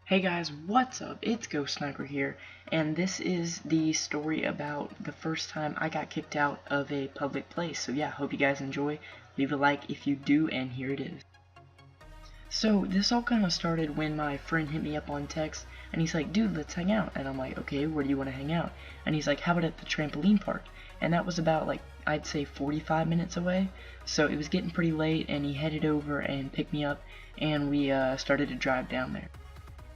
Hey guys, what's up? It's Gh0st Snip3r here, and this is the story about the first time I got kicked out of a public place. So yeah, hope you guys enjoy. Leave a like if you do, and here it is. So this all kind of started when my friend hit me up on text, and he's like, dude, let's hang out. And I'm like, okay, where do you want to hang out? And he's like, how about at the trampoline park? And that was about, like, I'd say 45 minutes away. So it was getting pretty late, and he headed over and picked me up, and we started to drive down there.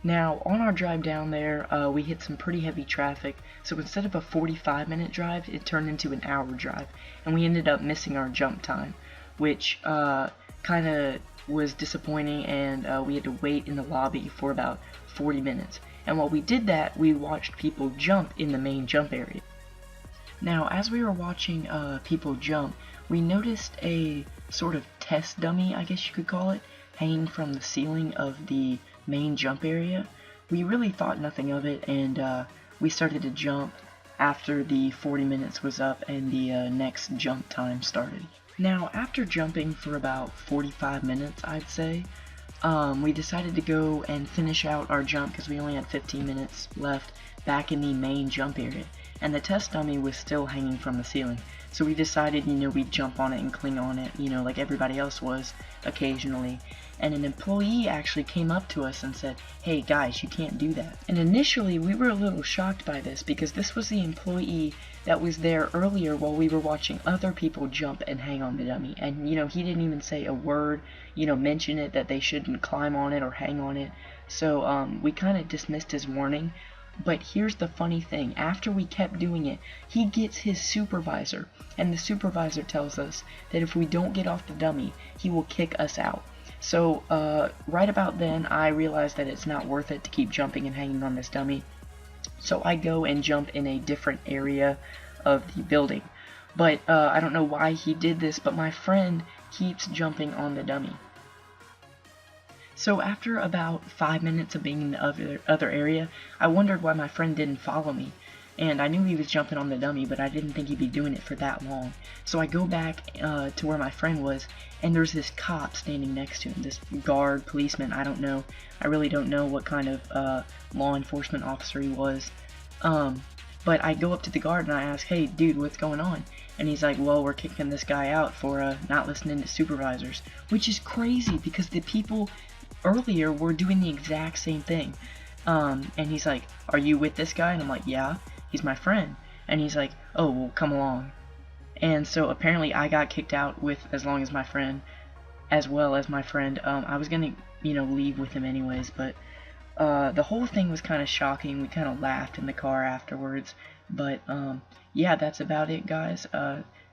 Now, on our drive down there, we hit some pretty heavy traffic, so instead of a 45-minute drive, it turned into an hour drive, and we ended up missing our jump time, which kind of was disappointing, and we had to wait in the lobby for about 40 minutes. And while we did that, we watched people jump in the main jump area. Now, as we were watching people jump, we noticed a sort of test dummy, I guess you could call it, hanging from the ceiling of the main jump area. We really thought nothing of it, and we started to jump after the 40 minutes was up and the next jump time started. Now, after jumping for about 45 minutes, I'd say, we decided to go and finish out our jump because we only had 15 minutes left back in the main jump area, and the test dummy was still hanging from the ceiling. So we decided, we'd jump on it and cling on it, like everybody else was occasionally. And an employee actually came up to us and said, hey guys, you can't do that. And initially we were a little shocked by this because this was the employee that was there earlier while we were watching other people jump and hang on the dummy. And he didn't even say a word, mention it that they shouldn't climb on it or hang on it. So we kind of dismissed his warning. But here's the funny thing, after we kept doing it, he gets his supervisor, and the supervisor tells us that if we don't get off the dummy, he will kick us out. So right about then, I realized that it's not worth it to keep jumping and hanging on this dummy. So I go and jump in a different area of the building. But I don't know why he did this, but my friend keeps jumping on the dummy. So after about 5 minutes of being in the other area, I wondered why my friend didn't follow me. And I knew he was jumping on the dummy, but I didn't think he'd be doing it for that long. So I go back to where my friend was, and there's this cop standing next to him, this guard, policeman, I don't know. I really don't know what kind of law enforcement officer he was. But I go up to the guard and I ask, hey dude, what's going on? And he's like, well, we're kicking this guy out for not listening to supervisors. Which is crazy because the people earlier were doing the exact same thing. And he's like, are you with this guy? And I'm like, yeah, he's my friend. And he's like, oh, well, come along. And so apparently I got kicked out with as long as my friend, as well as my friend. I was gonna, leave with him anyways, but the whole thing was kind of shocking. We kind of laughed in the car afterwards. But yeah, that's about it, guys.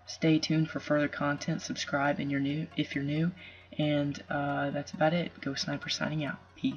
Stay tuned for further content. Subscribe if you're new. And that's about it. Gh0st Snip3r signing out. Peace.